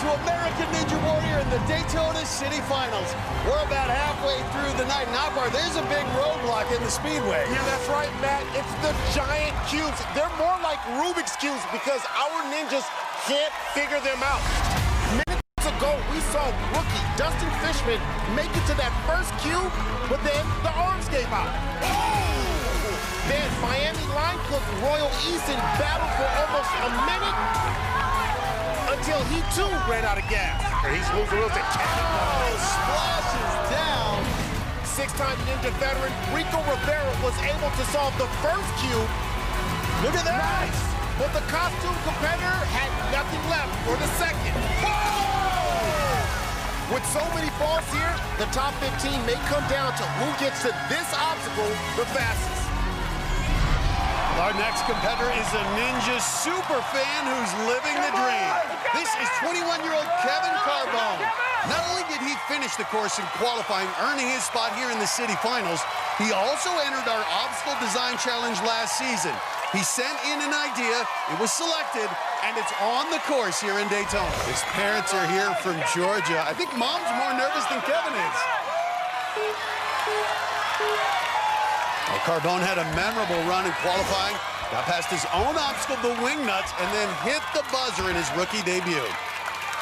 to American Ninja Warrior in the Daytona City Finals. We're about halfway through the night. Now, there's a big roadblock in the Speedway. Yeah, that's right, Matt. It's the giant cubes. They're more like Rubik's Cubes because our ninjas can't figure them out. Minutes ago, we saw rookie Dustin Fishman make it to that first cube, but then the arms gave out. Then Miami line cook Royal Easton battled for almost a minute until he too ran out of gas. He's losing wheels at Splashes down. Six-time Ninja veteran Rico Rivera was able to solve the first cube. Look at that. Nice. But the costume competitor had nothing left for the second. Whoa! With so many falls here, the top 15 may come down to who gets to this obstacle the fastest. Our next competitor is a Ninja super fan who's living the dream. This is 21-year-old Kevin Carbone. Not only did he finish the course in qualifying, earning his spot here in the city finals, he also entered our obstacle design challenge last season. He sent in an idea, it was selected, and it's on the course here in Daytona. His parents are here from Georgia. I think Mom's more nervous than Kevin is. Well, Carbone had a memorable run in qualifying, got past his own obstacle, the wing nuts, and then hit the buzzer in his rookie debut.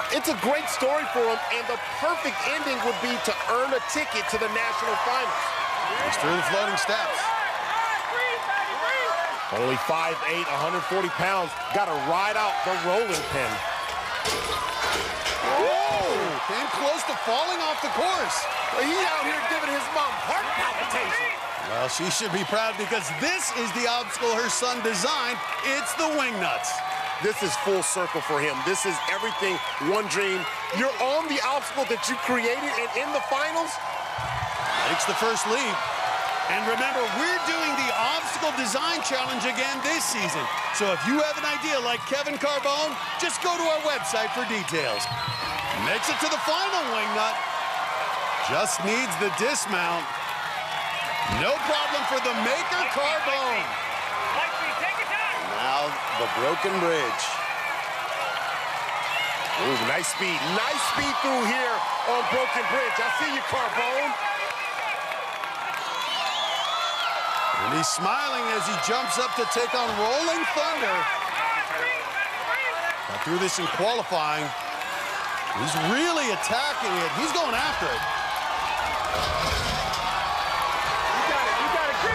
It's a great story for him, and the perfect ending would be to earn a ticket to the national finals. He's through the floating steps. Only 5'8", 140 pounds, got to ride out the rolling pin. Whoa! Came close to falling off the course. He's out here giving his mom heart palpitations. Well, she should be proud because this is the obstacle her son designed. It's the wing nuts. This is full circle for him. This is everything, one dream. You're on the obstacle that you created, and in the finals, takes the first lead. And remember, we're doing the obstacle design challenge again this season. So if you have an idea like Kevin Carbone, just go to our website for details. Makes it to the final wing nut. Just needs the dismount. No problem for the maker, Carbone. Now the broken bridge. Ooh, nice speed. Nice speed through here on Broken Bridge. I see you, Carbone. And he's smiling as he jumps up to take on Rolling Thunder. Got through this in qualifying. He's really attacking it. He's going after it.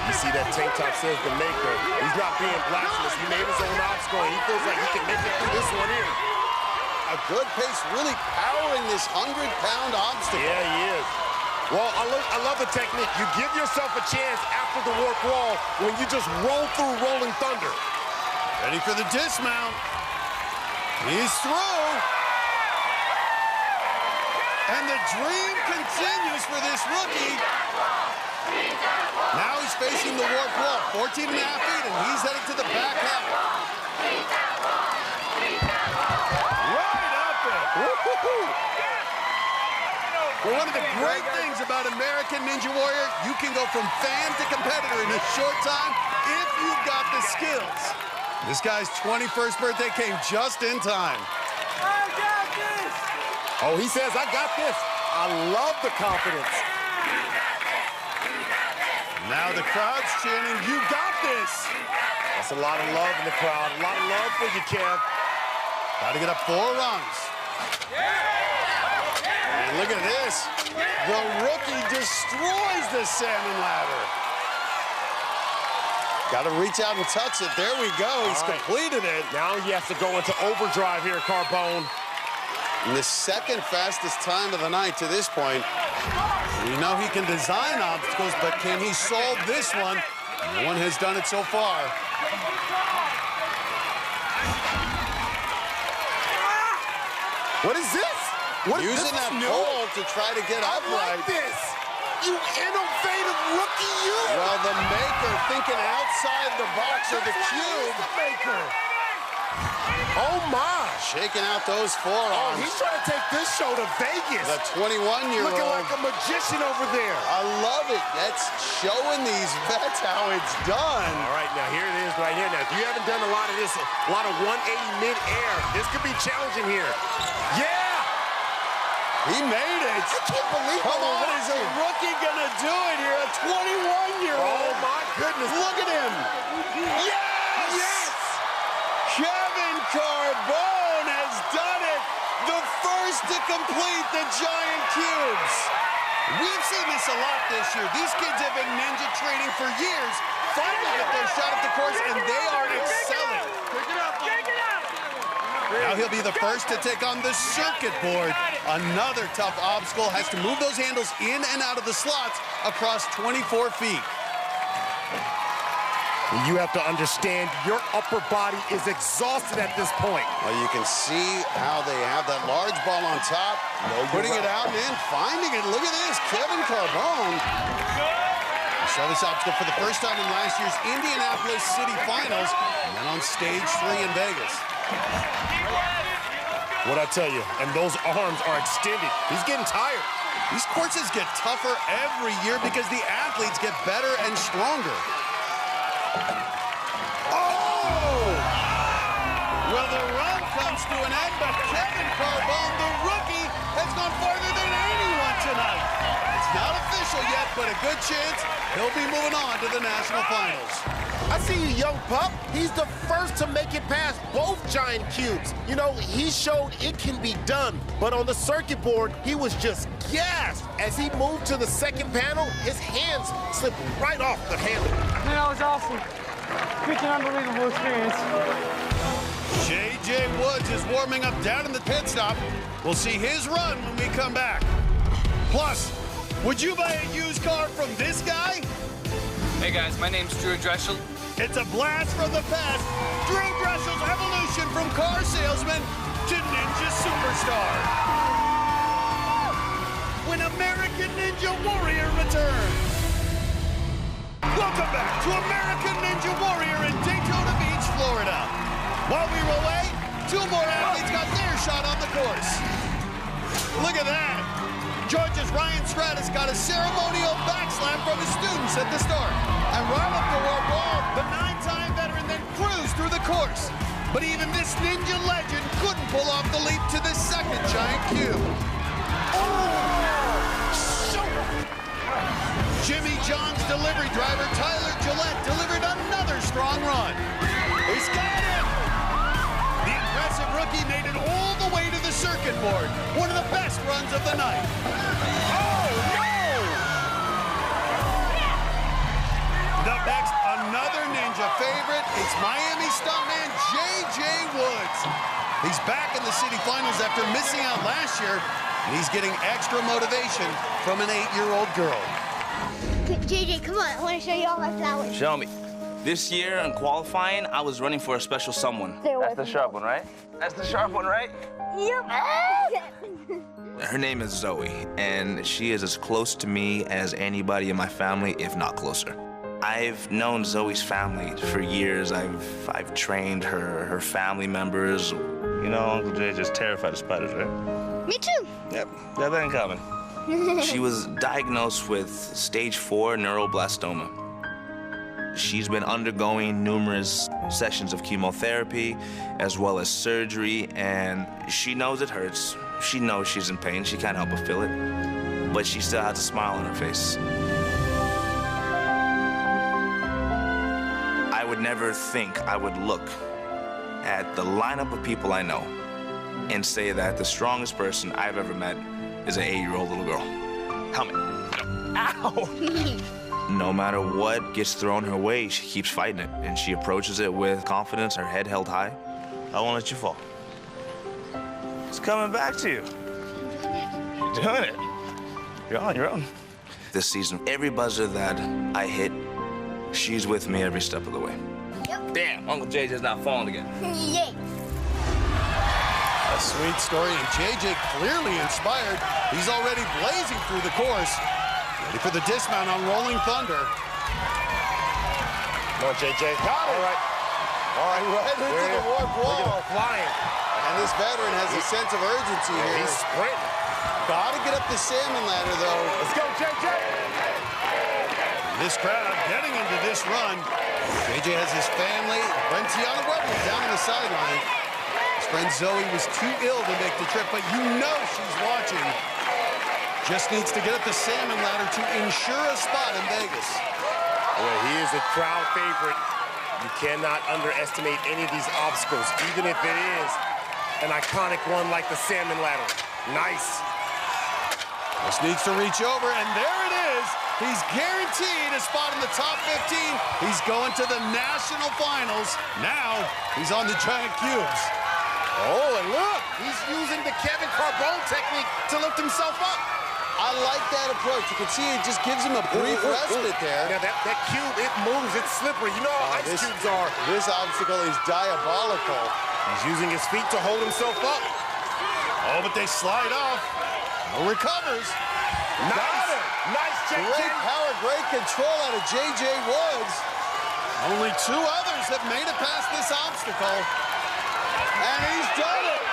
You see that tank top says the maker. He's not being blasphemous. He made his own obstacle, and he feels like he can make it through this one here. A good pace, really powering this 100-pound obstacle. Yeah, he is. Well, I love the technique. You give yourself a chance after the warp wall when you just roll through Rolling Thunder. Ready for the dismount. He's through. And the dream continues for this rookie. Now he's facing the warp wall, 14 and a half feet, and he's heading to the back half. Right up it. Well, one of the great things about American Ninja Warrior, you can go from fan to competitor in a short time if you've got the skills. This guy's 21st birthday came just in time. I got this! Oh, he says, I got this. I love the confidence. Now the crowd's chanting, you got this! That's a lot of love in the crowd. A lot of love for you, Kev. Got to get up 4 rungs. And look at this. The rookie destroys the salmon ladder. Got to reach out and touch it. There we go. He's completed it. Now he has to go into overdrive here, Carbone. In the second fastest time of the night to this point. We know he can design obstacles, but can he solve this one? No one has done it so far. What is this? Using that pole to try to get upright. I like this. You innovative rookie, you. Well, the maker thinking outside the box of the cube. Oh, my. Shaking out those forearms. Oh, he's trying to take this show to Vegas. The 21-year-old. Looking like a magician over there. I love it. That's showing these vets how it's done. All right, now here it is right here. Now, if you haven't done a lot of this, a lot of 180 mid-air, this could be challenging here. Yeah! He made it. I can't believe Come on, is a rookie gonna do it here? A 21-year-old. Oh, my goodness. Look at him. Yes! Yes! Kevin Carbone has done it. The first to complete the giant cubes. We've seen this a lot this year. These kids have been ninja training for years. Finally get their shot at the course, and they are excelling. Now he'll be the first to take on the circuit board. Another tough obstacle, has to move those handles in and out of the slots across 24 feet. You have to understand, your upper body is exhausted at this point. Well, you can see how they have that large ball on top, putting it out and in, finding it. Look at this, Kevin Carbone. Saw this obstacle for the first time in last year's Indianapolis City Finals, and then on stage 3 in Vegas. What I tell you, and those arms are extended. He's getting tired. These courses get tougher every year because the athletes get better and stronger. Oh! Well, the run comes to an end, but Kevin Carbone, the rookie, has gone farther than anyone tonight. It's not official yet, but a good chance he'll be moving on to the national finals. I see you, young pup. He's the first to make it past both giant cubes. You know, he showed it can be done, but on the circuit board, he was just gassed. As he moved to the second panel, his hands slipped right off the handle. Man, that was awesome. Freaking unbelievable experience. J.J. Woods is warming up down in the pit stop. We'll see his run when we come back. Plus, would you buy a used car from this guy? Hey guys, my name's Drew Dreschel. It's a blast from the past. Drew Dressel's evolution from car salesman to ninja superstar. When American Ninja Warrior returns. Welcome back to American Ninja Warrior in Daytona Beach, Florida. While we were away, 2 more athletes got their shot on the course. Look at that. Georgia's Ryan Stratus got a ceremonial backslam from his students at the start. And right up the warp wall, the 9-time veteran then cruised through the course. But even this ninja legend couldn't pull off the leap to the second giant cube. Jimmy John's delivery driver, Tyler Gillette, delivered another strong run. He's got it! The impressive rookie made it all the way to the circuit board. One of the best runs of the night. Oh, no! Up next, another ninja favorite. It's Miami stuntman J.J. Woods. He's back in the city finals after missing out last year, and he's getting extra motivation from an 8-year-old girl. JJ, come on, I want to show you all my flowers. Show me. This year in qualifying, I was running for a special someone. That's the sharp one, right? That's the sharp one, right? Yep. Her name is Zoe, and she is as close to me as anybody in my family, if not closer. I've known Zoe's family for years. I've trained her family members. You know, Uncle Jay just terrified of spiders, right? Me too. Yep, got that in common. She was diagnosed with stage 4 neuroblastoma. She's been undergoing numerous sessions of chemotherapy as well as surgery, and she knows it hurts. She knows she's in pain. She can't help but feel it, but she still has a smile on her face. I would never think I would look at the lineup of people I know and say that the strongest person I've ever met is an 8-year-old little girl. Help me. Ow! No matter what gets thrown her way, she keeps fighting it, and she approaches it with confidence, her head held high. I won't let you fall. It's coming back to you. You're doing it. You're on your own. This season, every buzzer that I hit, she's with me every step of the way. Yep. Damn, Uncle JJ's not falling again. Yeah. A sweet story, and JJ clearly inspired. He's already blazing through the course. Ready for the dismount on Rolling Thunder. Come on, JJ. Got it. All right. Right into the warp wall. Flying. And this veteran has a sense of urgency here. He's sprinting. Gotta get up the salmon ladder, though. Let's go, JJ. This crowd getting into this run. JJ has his family, Brentiana Weber down on the sideline. His friend Zoe was too ill to make the trip, but you know she's watching. Just needs to get up the salmon ladder to ensure a spot in Vegas. Well, he is a crowd favorite. You cannot underestimate any of these obstacles, even if it is an iconic one like the salmon ladder. Nice. Just needs to reach over, and there it is. He's guaranteed a spot in the top 15. He's going to the national finals. Now, he's on the giant cubes. Oh, and look, he's using the Kevin Carbone technique to lift himself up. I like that approach. You can see it just gives him a brief respite there. Yeah, that cube, it moves, it's slippery. You know how ice cubes are. This obstacle is diabolical. He's using his feet to hold himself up. Oh, but they slide off. No recovers. Nice. Nice, JJ. Great power, great control out of J.J. Woods. Only 2 others have made it past this obstacle. And he's done it.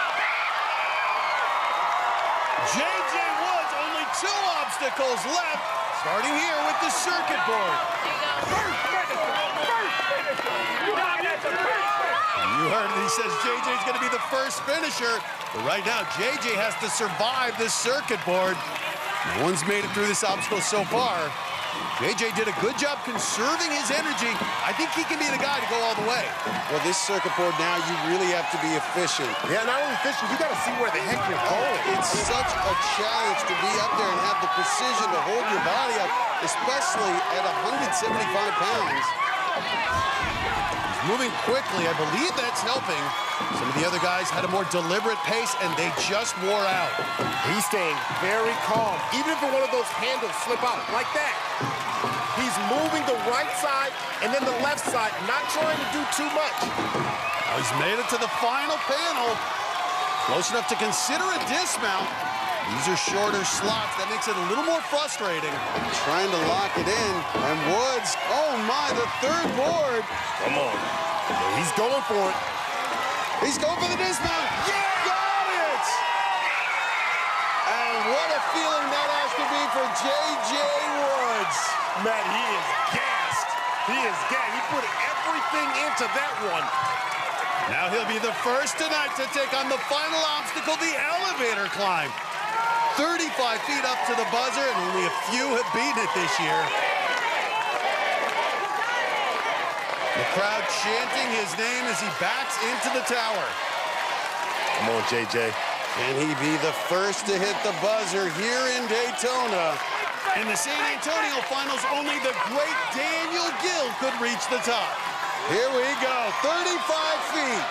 J.J. Woods, only 2 obstacles left. Starting here with the circuit board. You heard it. He says JJ's going to be the first finisher. But right now, JJ has to survive this circuit board. No one's made it through this obstacle so far. JJ did a good job conserving his energy. I think he can be the guy to go all the way. Well, this circuit board now, you really have to be efficient. Yeah, not only efficient, you got to see where the heck you're going. It's such a challenge to be up there and have the precision to hold your body up, especially at 175 pounds. He's moving quickly. I believe that's helping. Some of the other guys had a more deliberate pace, and they just wore out. He's staying very calm, even if one of those handles slip out like that. He's moving the right side and then the left side, not trying to do too much. Now he's made it to the final panel. Close enough to consider a dismount. These are shorter slots. That makes it a little more frustrating. Trying to lock it in. And Woods, oh my, the 3rd board. Come on. He's going for it. He's going for the dismount. Yeah! Got it! And what a feeling that has to be for J.J. Woods. Man, he is gassed. He is gassed. He put everything into that one. Now he'll be the first tonight to take on the final obstacle, the elevator climb. 35 feet up to the buzzer, and only a few have beaten it this year. The crowd chanting his name as he backs into the tower. Come on, JJ. Can he be the first to hit the buzzer here in Daytona? In the San Antonio finals, only the great Daniel Gill could reach the top. Here we go, 35 feet.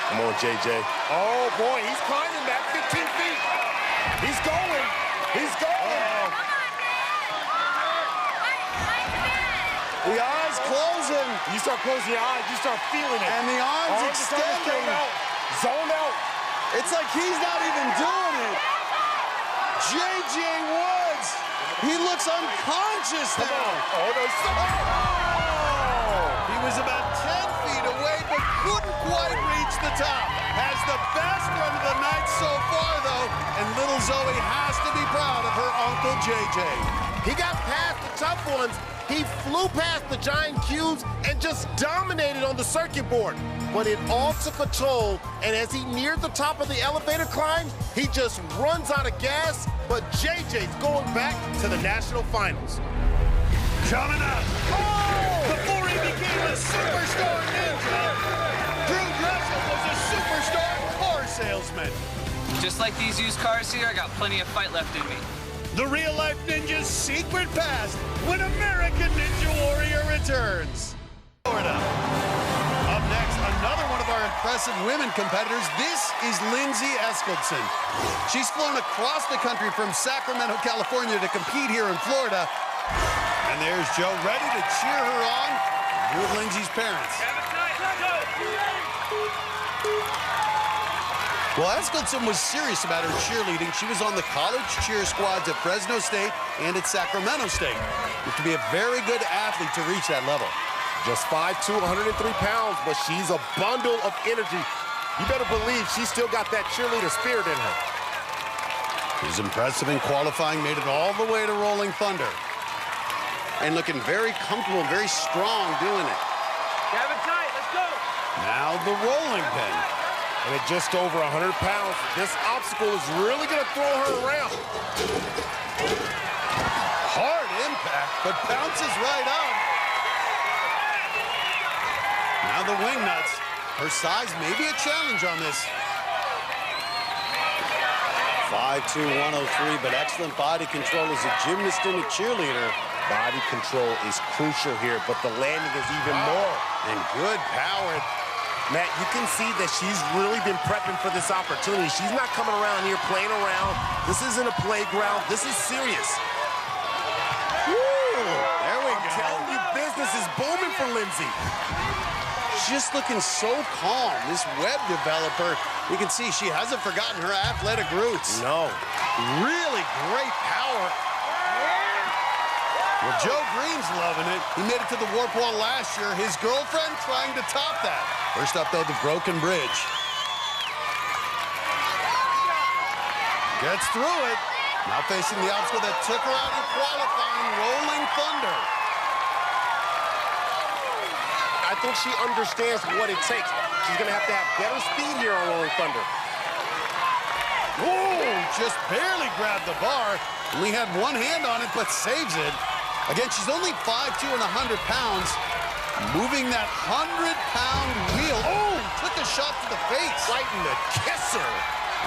Come on, JJ. Oh, boy, he's climbing that 15 feet. He's going. He's going. The eyes closing. You start closing your eyes, you start feeling it. And the arms extending. Zone out. It's like he's not even doing it. J.J. Woods, he looks unconscious now. Oh, no. He was about 10 feet away, but couldn't quite reach the top. Has the best run of the night so far, though, and little Zoe has to be proud of her Uncle J.J. He got past the tough ones. He flew past the giant cubes and just dominated on the circuit board. But it all took a toll, and as he neared the top of the elevator climb, he just runs out of gas, but JJ's going back to the national finals. Coming up, before he became a superstar ninja, Drew Gresham was a superstar car salesman. Just like these used cars here, I got plenty of fight left in me. The real-life ninja's secret past when American Ninja Warrior returns. Florida. Up next, another one of our impressive women competitors. This is Lindsay Eskildsen. She's flown across the country from Sacramento, California to compete here in Florida. And there's Joe ready to cheer her on with Lindsay's parents. Well, Eskildsen was serious about her cheerleading. She was on the college cheer squads at Fresno State and at Sacramento State. You have to be a very good athlete to reach that level. Just 5'2", 103 pounds, but she's a bundle of energy. You better believe she's still got that cheerleader spirit in her. It was impressive in qualifying, made it all the way to Rolling Thunder. And looking very comfortable and very strong doing it. Grab it tight, let's go. Now the rolling pin. And at just over 100 pounds, this obstacle is really going to throw her around. Hard impact, but bounces right up. Now the wing nuts. Her size may be a challenge on this. 5'2", 103, but excellent body control as a gymnast and a cheerleader. Body control is crucial here, but the landing is even more. And good power. Matt, you can see that she's really been prepping for this opportunity. She's not coming around here playing around. This isn't a playground. This is serious. Woo! There we I'm go. telling you, business is booming for Lindsay. Just looking so calm, this web developer. You can see she hasn't forgotten her athletic roots. No. Really great power. Well, Joe Green's loving it. He made it to the warp wall last year. His girlfriend trying to top that. First up, though, the broken bridge. Gets through it. Now facing the obstacle that took her out in qualifying, Rolling Thunder. I think she understands what it takes. She's going to have better speed here on Rolling Thunder. Whoa, just barely grabbed the bar. Only had one hand on it, but saves it. Again, she's only 5'2" and 100 pounds. Moving that 100-pound wheel. Oh, took a shot to the face. Right in the kisser.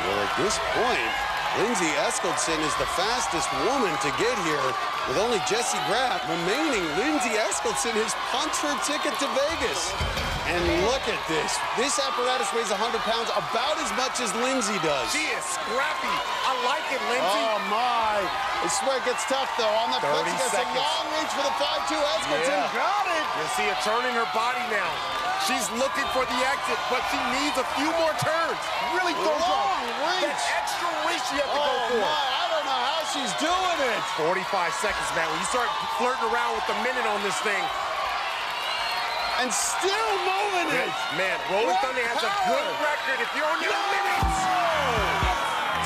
Well, at this point, Lindsay Eskildsen is the fastest woman to get here. With only Jessie Graff remaining, Lindsay Eskildsen has punched her ticket to Vegas. And look at this. This apparatus weighs 100 pounds, about as much as Lindsay does. She is scrappy. I like it, Lindsay. Oh, my. I swear it gets tough, though. On the 30 foot, she gets a seconds. long reach for the 5'2". Eskildsen got it. You see her turning her body now. She's looking for the exit, but she needs a few more turns. Really throws Long reach. that extra reach you have to go for. My, I don't know how she's doing it. 45 seconds, man. When you start flirting around with the minute on this thing. And still moving it. Man, Rolling Thunder has a good record if you're on your minutes.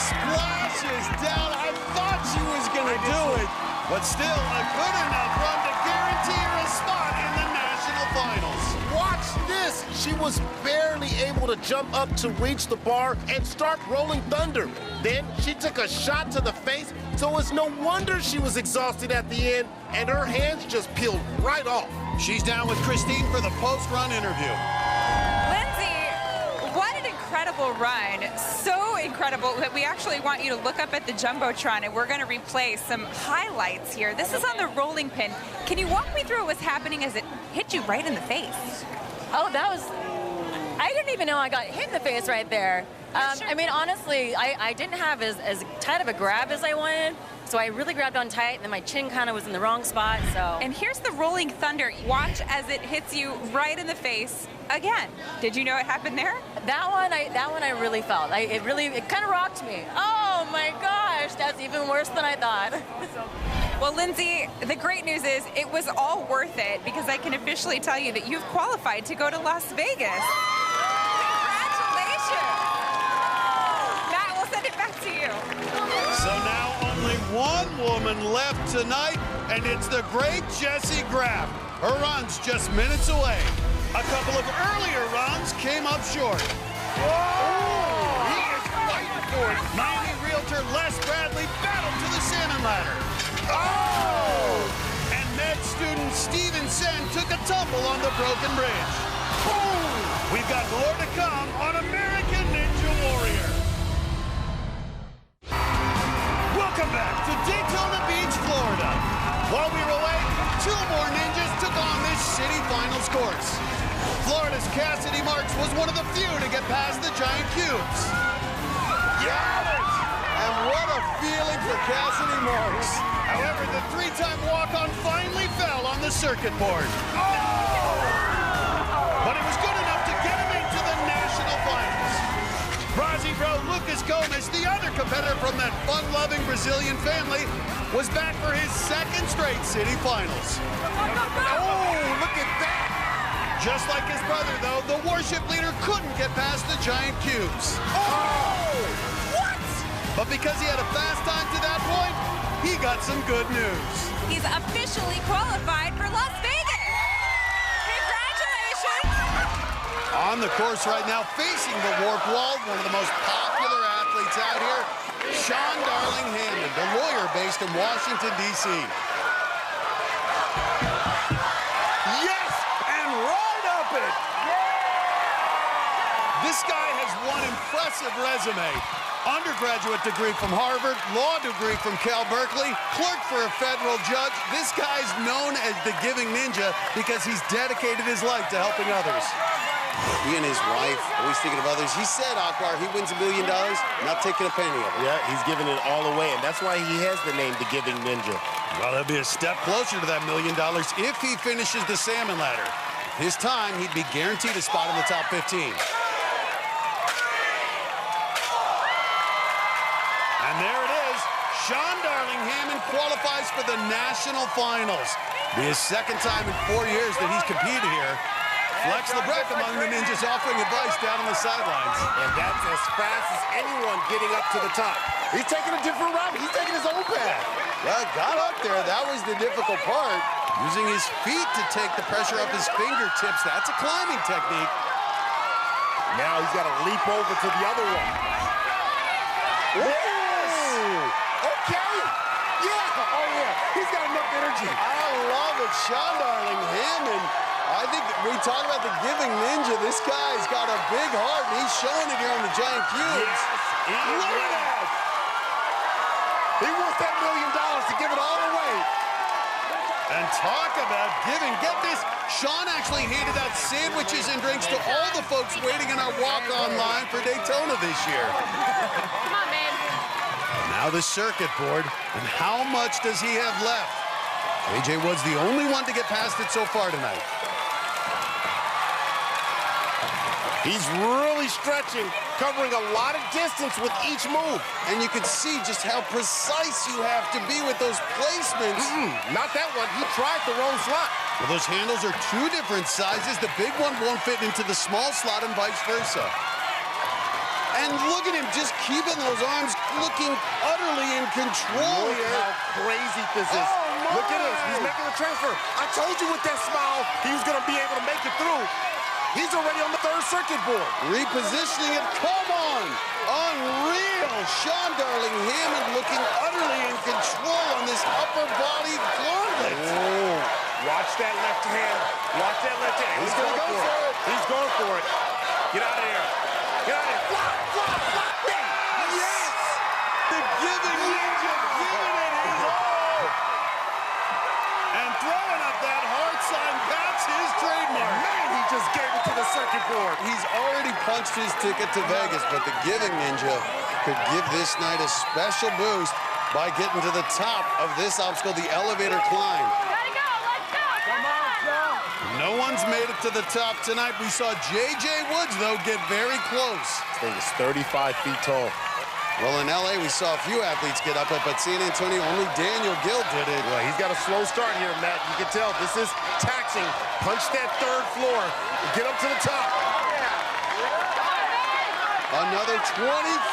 Splashes down. I thought she was going to do it. But still a good enough run to guarantee her a spot in the national finals. Watch this. She was barely able to jump up to reach the bar and start Rolling Thunder. Then she took a shot to the face, so it's no wonder she was exhausted at the end, and her hands just peeled right off. She's down with Christine for the post-run interview. Lindsay, what an incredible run. So incredible that we actually want you to look up at the Jumbotron, and we're going to replay some highlights here. This is on the rolling pin. Can you walk me through what was happening as it hit you right in the face? Oh, that was... I didn't even know I got hit in the face right there. I mean, honestly, I didn't have as tight of a grab as I wanted, so I really grabbed on tight, and then my chin kind of was in the wrong spot, so... And here's the Rolling Thunder. Watch as it hits you right in the face again. Did you know it happened there? That one I really felt. It kind of rocked me. Oh, my gosh, that's even worse than I thought. Well, Lindsay, the great news is it was all worth it, because I can officially tell you that you've qualified to go to Las Vegas. Matt, we'll send it back to you. So now only one woman left tonight, and it's the great Jessie Graff. Her run's just minutes away. A couple of earlier runs came up short. Whoa! He is fighting for it. Miami realtor Les Bradley battled to the salmon ladder. Oh! And med student Steven Sen took a tumble on the broken bridge. Boom! We've got more to come on American Ninja Warrior. Welcome back to Daytona Beach, Florida. While we were away, two more ninjas took on this city finals course. Florida's Cassidy Marks was one of the few to get past the giant cubes. Got it! And what a feeling for Cassidy Marks. However, the three-time walk-on finally fell on the circuit board. Oh! But it was good enough to get him into the national finals. Brazzy bro Lucas Gomes, the other competitor from that fun-loving Brazilian family, was back for his second straight city finals. Oh, look at that! Just like his brother, though, the warship leader couldn't get past the giant cubes. Oh! What? But because he had a fast time to that point, he got some good news. He's officially qualified for Las Vegas. Congratulations. On On the course right now, facing the warp wall, one of the most popular athletes out here, Sean Darling Hammond, a lawyer based in Washington, D.C. Yes, and right up it. This guy has one impressive resume. Undergraduate degree from Harvard, law degree from Cal Berkeley, clerk for a federal judge. This guy's known as the Giving Ninja because he's dedicated his life to helping others. He and his wife, always thinking of others. He said, Akbar, he wins $1 million, not taking a penny of it. Yeah, he's giving it all away, and that's why he has the name The Giving Ninja. Well, that'd be a step closer to that $1 million if he finishes the salmon ladder. His time, he'd be guaranteed a spot in the top 15. And there it is. Sean Darling Hammond qualifies for the national finals. Be his second time in 4 years that he's competed here. Flex LeBrec among the ninjas offering advice down on the sidelines. And that's as fast as anyone getting up to the top. He's taking a different route. He's taking his own path. Well, got up there. That was the difficult part. Using his feet to take the pressure off his fingertips. That's a climbing technique. Now he's got to leap over to the other one. Yes! Okay! Yeah! Oh, yeah. He's got enough energy. I love it. Sean Darling Hammond. I think we talk about the Giving Ninja. This guy's got a big heart, and he's showing it here on the giant cubes. Yes, look at that! He wants that $1 million to give it all away. And talk about giving. Get this. Sean actually handed out sandwiches and drinks to all the folks waiting in our walk-on line for Daytona this year. Come on, man. Now the circuit board. And how much does he have left? AJ Wood's the only one to get past it so far tonight. He's really stretching, covering a lot of distance with each move. And you can see just how precise you have to be with those placements. Not that one. He tried the wrong slot. Well, those handles are two different sizes. The big one won't fit into the small slot and vice versa. And look at him just keeping those arms looking utterly in control Look here. how crazy this is. Oh, Look at this. He's making the transfer. I told you with that smile he was going to be able to make it through. He's already on the third circuit board. Repositioning it. Come on. Unreal. Sean Darling Hammond looking utterly in control on this upper body gauntlet. Oh, watch that left hand. Watch that left hand. He's going to go for it. He's going for it. Get out of here. Get out of here. Flop, flop, flop. Yes! The Giving Ninja giving it his all. And throwing up that heart sign. That's his trademark. Man, he just gave it to the circuit board. He's already punched his ticket to Vegas, but the Giving Ninja could give this night a special boost by getting to the top of this obstacle, the elevator climb. Gotta go. Let's go. Come on, Sean. No one's made it to the top tonight. We saw J.J. Woods, though, get very close. This thing is 35 feet tall. Well, in L.A., we saw a few athletes get up it, but San Antonio, only Daniel Gill did it. Well, he's got a slow start here, Matt. You can tell this is taxing. Punch that third floor. Get up to the top. Another 20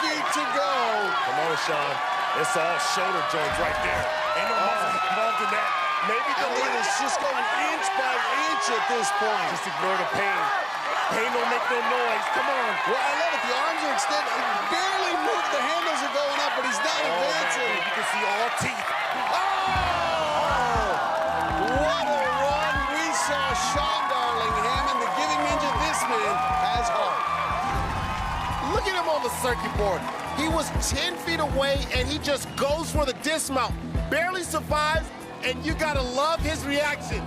feet to go. Come on, Sean. It's all shoulder joints right there. Ain't no muscle involved in that. Maybe the And look, it's just going inch by inch at this point. Just ignore the pain. Pain don't make no noise. Come on. Well, I love it. The arms are extended. He barely moved. The handles are going up, but he's not advancing. Man, you can see all teeth. Oh! What a run. We saw Sean Darling Hammond, the Giving Ninja. This man has heart. Look at him on the circuit board. He was 10 feet away, and he just goes for the dismount. Barely survives, and you got to love his reaction.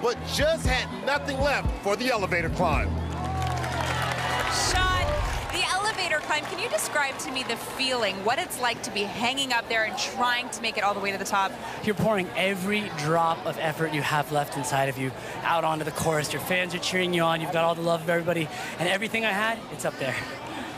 But just had nothing left for the elevator climb. Sean, the elevator climb, can you describe to me the feeling, what it's like to be hanging up there and trying to make it all the way to the top? You're pouring every drop of effort you have left inside of you out onto the course. Your fans are cheering you on. You've got all the love of everybody. And everything I had, it's up there.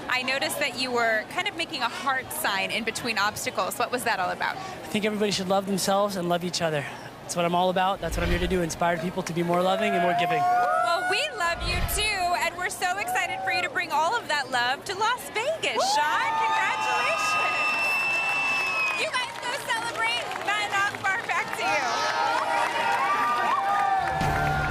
I noticed that you were kind of making a heart sign in between obstacles. What was that all about? I think everybody should love themselves and love each other. That's what I'm all about. That's what I'm here to do, inspire people to be more loving and more giving. Well, we love you too, and we're so excited for you to bring all of that love to Las Vegas. Sean, congratulations. You guys go celebrate. Matt and Akbar, back to you.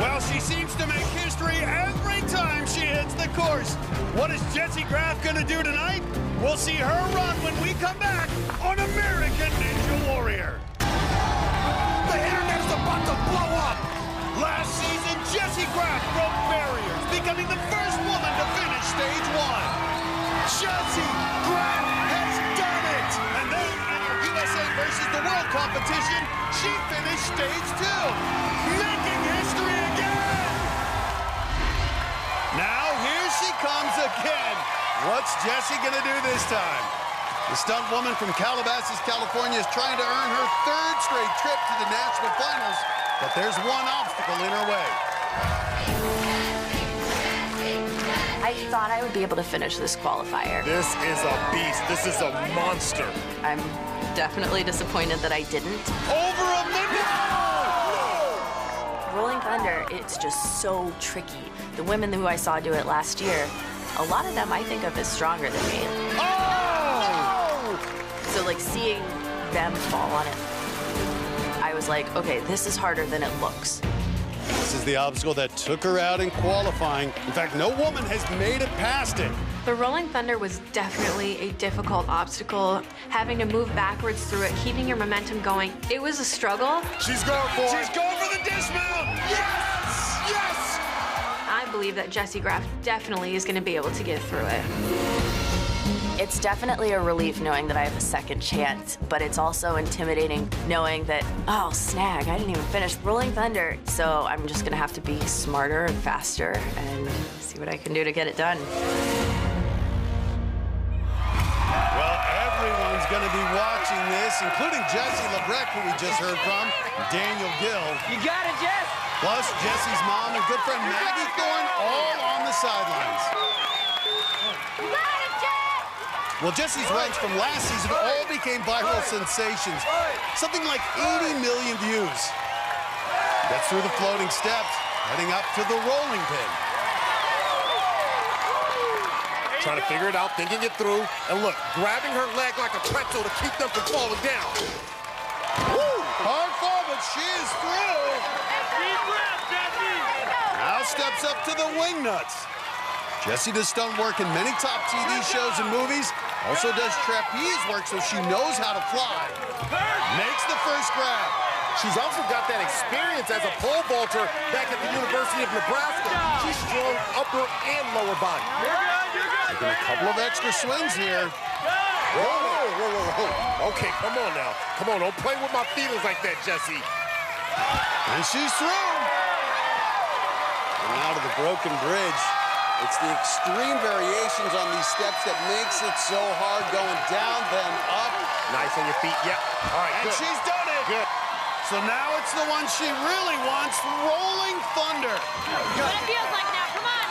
Well, she seems to make history every time she hits the the course. What is Jessie Graff going to do tonight? We'll see her run when we come back on American Ninja Warrior. The internet is about to blow up. Last season, Jessie Graff broke barriers, becoming the first woman to finish stage 1. Jessie Graff has done it! And then in our USA versus the World competition, she finished stage 2, making history again! Now here she comes again. What's Jessie gonna do this time? The stunt woman from Calabasas, California is trying to earn her 3rd straight trip to the national finals, but there's one obstacle in her way. I thought I would be able to finish this qualifier. This is a beast. This is a monster. I'm definitely disappointed that I didn't. Over a minute! Rolling Thunder, it's just so tricky. The women who I saw do it last year, a lot of them I think of as stronger than me. So like seeing them fall on it, I was like, okay, this is harder than it looks. This is the obstacle that took her out in qualifying. In fact, no woman has made it past it. The Rolling Thunder was definitely a difficult obstacle. Having to move backwards through it, keeping your momentum going, it was a struggle. She's going for it. She's going for the dismount! Yes! Yes! I believe that Jessie Graff definitely is going to be able to get through it. It's definitely a relief knowing that I have a second chance, but it's also intimidating knowing that, oh, snag, I didn't even finish Rolling Thunder. So I'm just gonna have to be smarter and faster and see what I can do to get it done. Well, everyone's gonna be watching this, including Jessie LeBrecq, who we just heard from, Daniel Gill. You got it, Jess. Plus, Jessie's mom and good friend Maggie Thorne all on the sidelines. Well, Jessie's runs from last season all became viral sensations. Something like 80 million views. Gets through the floating steps, heading up to the rolling pin. Trying to figure it out, thinking it through. And look, grabbing her leg like a pretzel to keep them from falling down. Woo! Hard fall, but she is through. Now steps up to the wing nuts. Jessie does stunt work in many top TV shows and movies. Also does trapeze work, so she knows how to fly. Makes the first grab. She's also got that experience as a pole vaulter back at the University of Nebraska. She's strong upper and lower body. Taking a couple of extra swings here. Whoa, whoa, whoa, whoa, whoa. Okay, come on now. Come on, don't play with my feelings like that, Jessie. And she's through. And out of the broken bridge. It's the extreme variations on these steps that makes it so hard going down, then up. Nice on your feet, yep. All right, and good. She's done it. Good. So now it's the one she really wants, Rolling Thunder. What it feels like now, come on.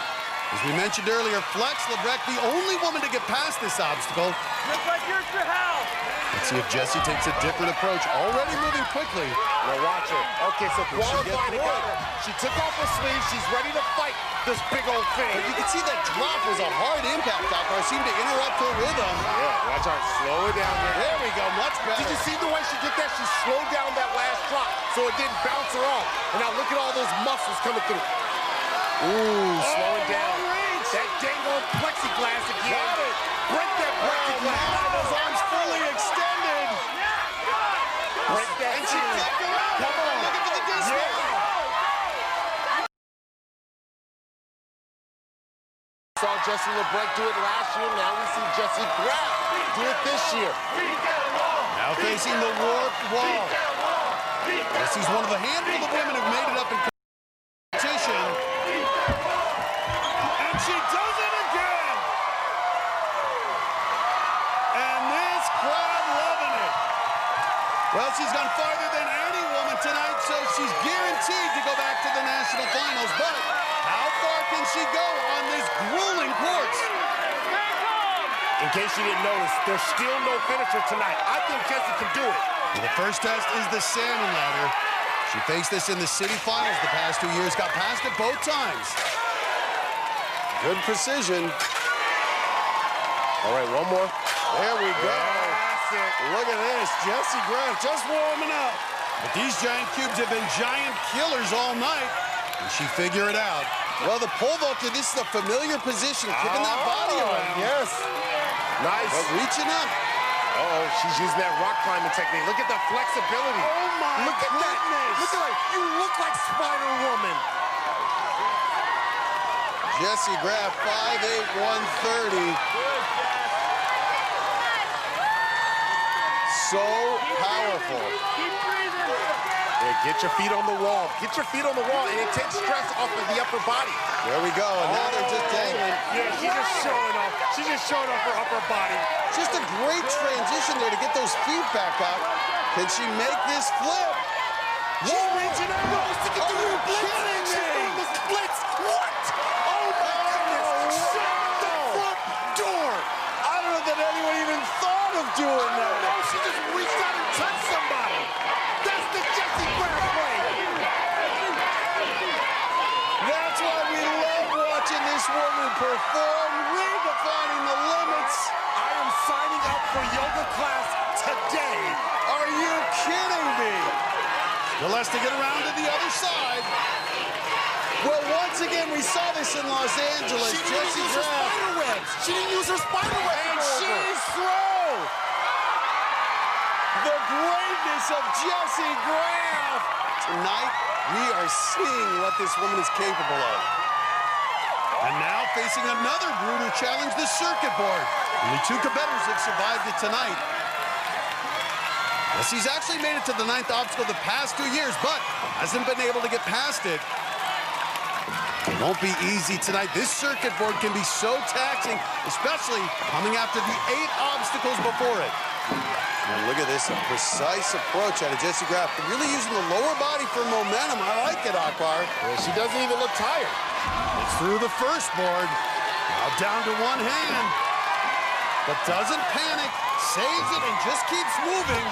As we mentioned earlier, Flex LeBrecq, the only woman to get past this obstacle. Looks like you're at your house. Let's see if Jessie takes a different approach. Already moving quickly. Well, watch her. Okay, so qualifying through order. She took off her sleeve. She's ready to fight this big old thing. But you can see that drop was a hard impact out there. Seemed to interrupt her rhythm. Yeah, watch her. Slow it down there. There we go, much better. Did you see the way she did that? She slowed down that last drop so it didn't bounce her off. And now look at all those muscles coming through. Ooh, slow it down. That dang old plexiglass again. Got it. Break that plexiglass. Those arms fully extended. Break that. And she flipped around. Come on. Looking for the dismount. Saw Jessie LeBrecq do it last year. Now we see Jessie Graff do it this year. Now facing the warped wall. Jessie's one of the handful of women who've made it up in competition. And she does it again. And this crowd loving it. Well, she's gone farther than any woman tonight, so she's guaranteed to go back to the national finals. But how far can she go on this grueling course? In case you didn't notice, there's still no finisher tonight. I think Jessie can do it. Well, the first test is the salmon ladder. She faced this in the city finals the past 2 years, got past it both times. Good precision. All right, one more. There we go. That's it. Look at this, Jessie Graff just warming up. But these giant cubes have been giant killers all night. Can she figure it out? Well, the pole vaulter, this is a familiar position, kicking that body around. Yes. Nice. But reaching up. Uh-oh, she's using that rock climbing technique. Look at the flexibility. Oh, my Look at that. Look at that. You look like Spider-Woman. Jessie Graff, 5'8", 130. So powerful. Yeah, get your feet on the wall. Get your feet on the wall, and it takes stress off of the upper body. There we go, and now they're just dangling. Yeah, she's just showing off. She's just showing off her upper body. Just a great transition there to get those feet back up. Can she make this flip? She's reaching out. No, she can do the splits. She's doing the splits. What? Oh, my goodness. Shut the front door. I don't know that anyone even thought of doing that. No, she just reached out and touched somebody. That's the Jessie Graff way. That's why we love watching this woman perform, redefining the limits. I am signing up for yoga class today. Are you kidding me? Still has to get around to the other side. Well, once again, we saw this in Los Angeles. She didn't use her spider webs. She didn't use her spider webs. And she's through. The greatness of Jessie Graff. Tonight, we are seeing what this woman is capable of. And now facing another brutal challenge, the circuit board. Only 2 competitors have survived it tonight. Jessie's actually made it to the 9th obstacle the past 2 years, but hasn't been able to get past it. It won't be easy tonight. This circuit board can be so taxing, especially coming after the 8 obstacles before it. And look at this, a precise approach out of Jessie Graff. Really using the lower body for momentum. I like it, Akbar. Yeah, she doesn't even look tired. It's through the first board. Now down to 1 hand. But doesn't panic, saves it, and just keeps moving.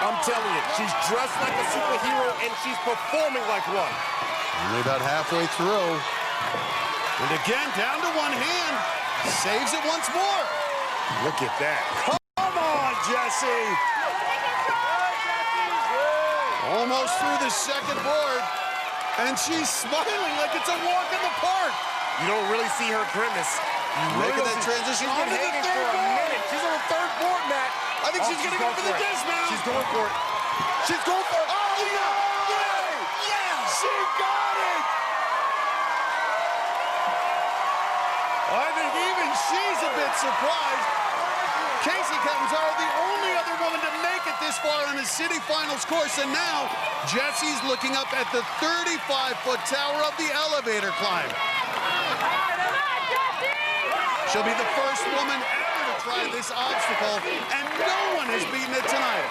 I'm telling you, she's dressed like a superhero, and she's performing like one. Only about halfway through. And again, down to 1 hand. Saves it once more. Look at that. Come on, Jessie. Almost through the second board. And she's smiling like it's a walk in the park. You don't really see her grimace. Making that transition. She's been hanging for a minute. She's on the 3rd board, Matt. I think she's going to go for the dismount. She's going for it. She's going for it. Oh, no! Yeah! She got it! I think even she's a bit surprised. Casey Catanzaro, the only other woman to make it this far on the city finals course, and now Jessie's looking up at the 35-foot tower of the elevator climb. She'll be the first woman ever to try this obstacle, and no one has beaten it tonight.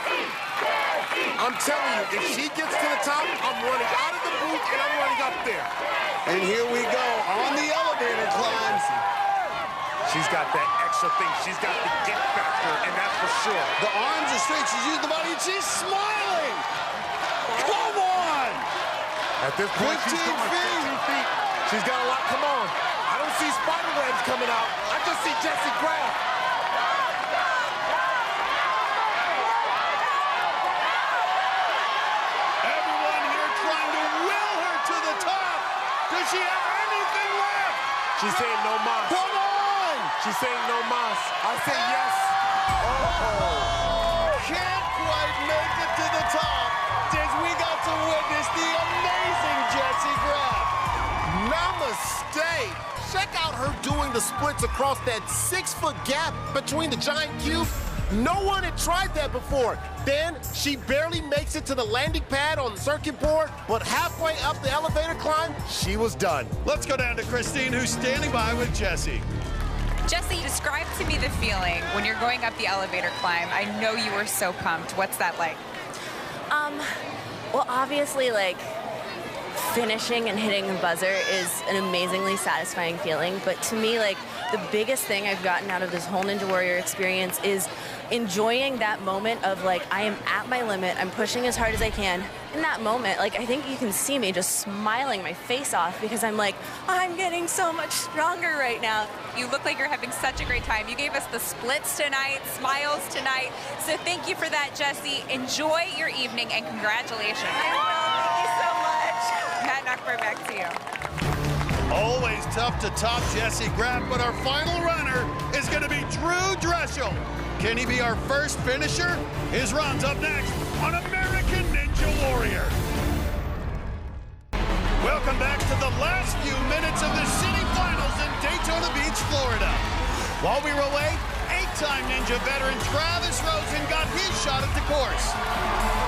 I'm telling you, if she gets to the top, I'm running out of the booth and I'm running up there. And here we go on the elevator climb. She's got that extra thing. She's got the get factor, and that's for sure. The arms are straight. She's using the body, and she's smiling. Come on! At this point, 15 she's going 15 feet. feet. She's got a lot. Come on. I don't see spider webs coming out. I just see Jessie Graff. Everyone here trying to will her to the top. Does she have anything left? She's saying no mas. Come on! She's saying no mas. I say yes. Can't quite make it to the top as we got to witness the amazing Jessie Graff. Namaste. Check out her doing the splits across that 6-foot gap between the giant cube. No one had tried that before. Then she barely makes it to the landing pad on the circuit board, but halfway up the elevator climb, she was done. Let's go down to Christine, who's standing by with Jessie. Jessie, describe to me the feeling when you're going up the elevator climb. I know you were so pumped. What's that like? Well, obviously, like, finishing and hitting the buzzer is an amazingly satisfying feeling, but to me, like, the biggest thing I've gotten out of this whole Ninja Warrior experience is enjoying that moment of, like, I am at my limit, I'm pushing as hard as I can. In that moment, like, I think you can see me just smiling my face off because I'm like, I'm getting so much stronger right now. You look like you're having such a great time. You gave us the splits tonight, smiles tonight, so thank you for that, Jessie. Enjoy your evening, and congratulations. I will. Thank you so much. Matt Nuckberg, back to you. Always tough to top Jesse Graff, but our final runner is going to be Drew Drechsel. Can he be our first finisher? His run's up next on American Ninja Warrior. Welcome back to the last few minutes of the city finals in Daytona Beach, Florida. While we were away, 8-time Ninja veteran Travis Rosen got his shot at the course.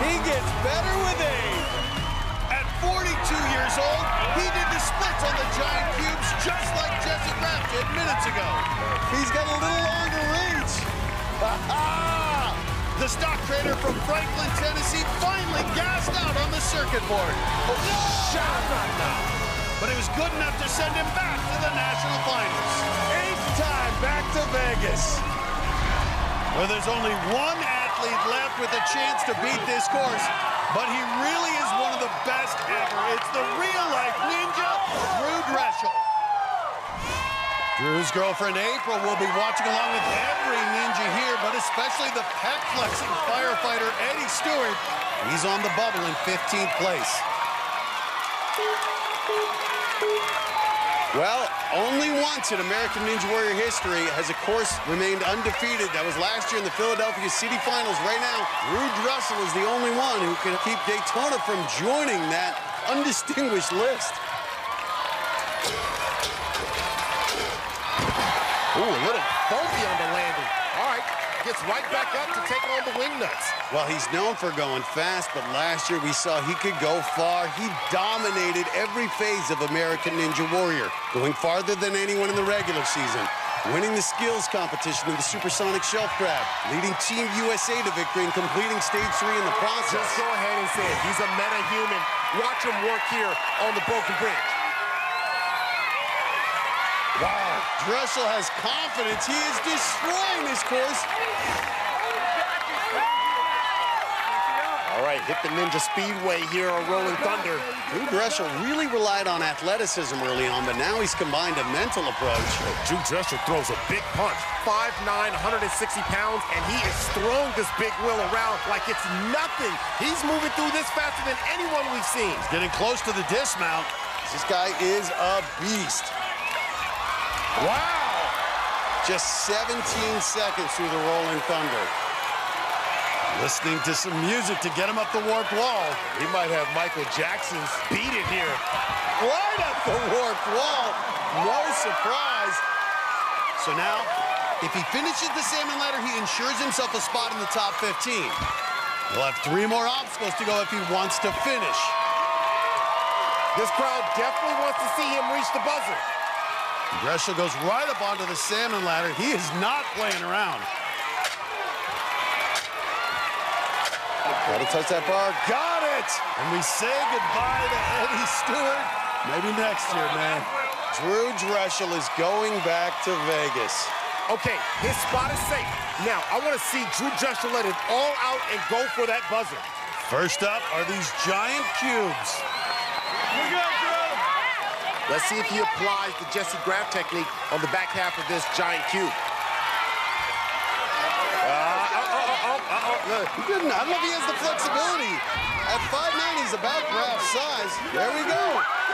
He gets better with age. At 42 years old, he did the splits on the giant cubes just like Jesse Graff did minutes ago. He's got a little longer reach. The stock trader from Franklin, Tennessee finally gassed out on the circuit board. But it was good enough to send him back to the national finals. 8th time back to Vegas. Well, there's only one athlete left with a chance to beat this course, but he really is one of the best ever. It's the real-life ninja, Drew Drechsel. Drew's girlfriend April will be watching along with every ninja here, but especially the pec-flexing firefighter Eddie Stewart. He's on the bubble in 15th place. Well, only once in American Ninja Warrior history has a course remained undefeated. That was last year in the Philadelphia City Finals. Right now, Drew Drechsel is the only one who can keep Daytona from joining that undistinguished list. Ooh, a little funky on the landing. All right, gets right back up to take on the wing nuts. Well, he's known for going fast, but last year we saw he could go far. He dominated every phase of American Ninja Warrior, going farther than anyone in the regular season, winning the skills competition in the supersonic shelf grab, leading Team USA to victory and completing stage 3 in the process. Just go ahead and say it. He's a meta-human. Watch him work here on the broken bridge. Wow, Drechsel has confidence. He is destroying this course. All right, hit the Ninja Speedway here on Rolling Thunder. Drew Drechsel really relied on athleticism early on, but now he's combined a mental approach. Drew Drechsel throws a big punch. 5'9", 160 pounds, and he is throwing this big wheel around like it's nothing. He's moving through this faster than anyone we've seen. He's getting close to the dismount. This guy is a beast. Wow! Just 17 seconds through the Rolling Thunder. Listening to some music to get him up the warped wall. He might have Michael Jackson's Beat It here. Right up the warped wall. No surprise. So now, if he finishes the salmon ladder, he ensures himself a spot in the top 15. He'll have 3 more obstacles to go if he wants to finish. This crowd definitely wants to see him reach the buzzer. Drechsel goes right up onto the salmon ladder. He is not playing around. Gotta touch that bar. Got it! And we say goodbye to Eddie Stewart. Maybe next year, man. Drew Drechsel is going back to Vegas. Okay, his spot is safe. Now, I want to see Drew Drechsel let it all out and go for that buzzer. First up are these giant cubes. We're good, Drew. Let's see if he applies the Jesse Graff technique on the back half of this giant cube. Look, he didn't. I don't know if he has the flexibility. At 5'9", he's about Graff's size. There we go.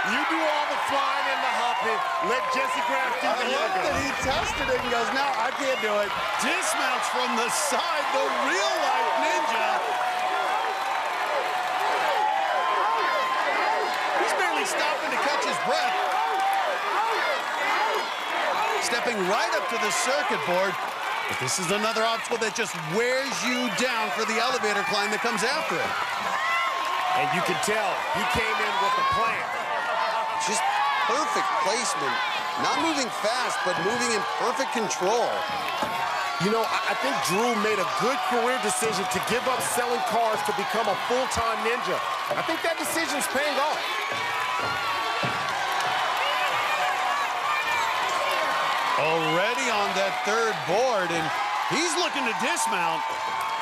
You do all the flying and the hopping. Let Jesse Graff do the I love that he tested it and goes, no, I can't do it. Dismounts from the side, the real-life ninja. He's barely stopping to catch his breath. Stepping right up to the circuit board. But this is another obstacle that just wears you down for the elevator climb that comes after it. And you can tell he came in with a plan. Just perfect placement. Not moving fast, but moving in perfect control. You know, I think Drew made a good career decision to give up selling cars to become a full-time ninja. I think that decision's paying off. Already on that 3rd board, and he's looking to dismount.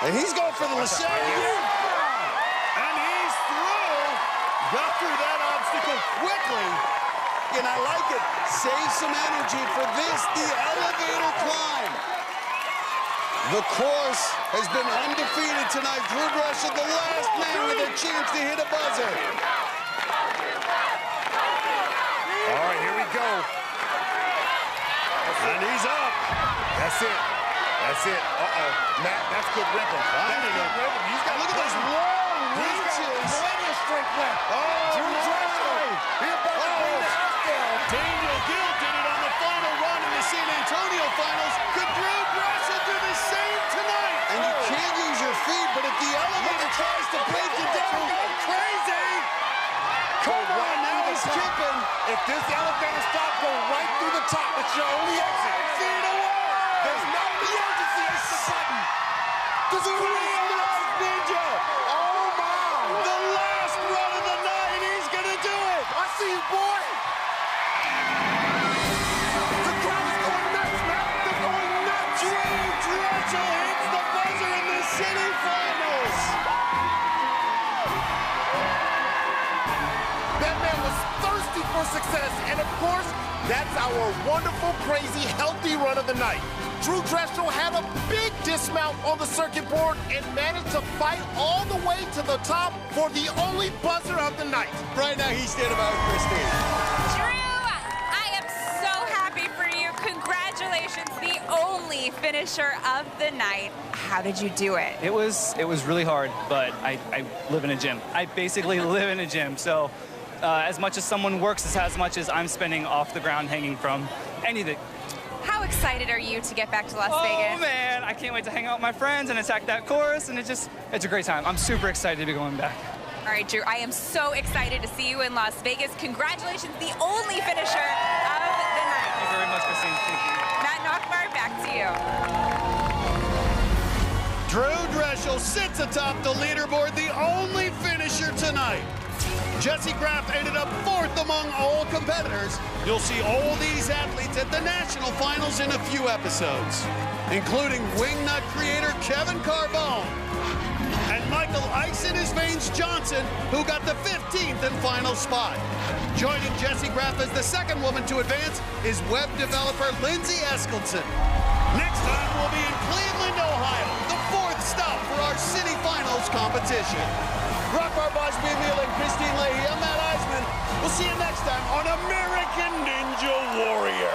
And he's going for the Lachey again. And he's through. Got through that obstacle quickly. And I like it. Save some energy for this, the elevator climb. The course has been undefeated tonight. Drew Drechsel, the last man with a chance to hit a buzzer. All right, here we go. And he's up. That's it. That's it. Uh-oh. Matt, that's good rhythm. Finding it. He's got Look at those long reaches. plenty of strength left. Oh, Drew Drexel. He about to bring the house down. Daniel Gill did it on the final run in the San Antonio finals. Could Drew Drexel do the same tonight? And you can't use your feet, but if the elevator tries to break you down, go crazy. Come on, now he's skipping. If this elevator stops, go right through the top. It's your only exit. Feet away. There's no emergency exit button. This is Last Ninja. Oh, my. The last run of the night. He's going to do it. I see you, boy. The crowd is going nuts, man. They're going nuts. Drew Drexel hits the buzzer in the city finals. That man was thirsty for success. And, of course, that's our wonderful, crazy, healthy run of the night. Drew Drexel had a big dismount on the circuit board and managed to fight all the way to the top for the only buzzer of the night. Right now, he's standing by with Christine. Drew, I am so happy for you. Congratulations, the only finisher of the night. How did you do it? It was really hard, but I live in a gym. I basically live in a gym, so as much as someone works is as much as I'm spending off the ground hanging from anything. How excited are you to get back to Las Vegas? Oh man, I can't wait to hang out with my friends and attack that course, and it's a great time. I'm super excited to be going back. All right, Drew, I am so excited to see you in Las Vegas. Congratulations, the only finisher of the night. Thank you very much, Christine. Thank you. Matt Nockmar, back to you. Drew Drexel sits atop the leaderboard, the only finisher tonight. Jesse Graff ended up fourth among all competitors. You'll see all these athletes at the national finals in a few episodes, including wingnut creator Kevin Carbone and Michael Ice in his veins Johnson, who got the 15th and final spot. Joining Jesse Graff as the second woman to advance is web developer Lindsay Eskelson. Next time we'll be in Cleveland, Ohio, the fourth stop for our city finals competition. Rock Barbage, and Christine Leahy. I'm Matt Eisman. We'll see you next time on American Ninja Warrior.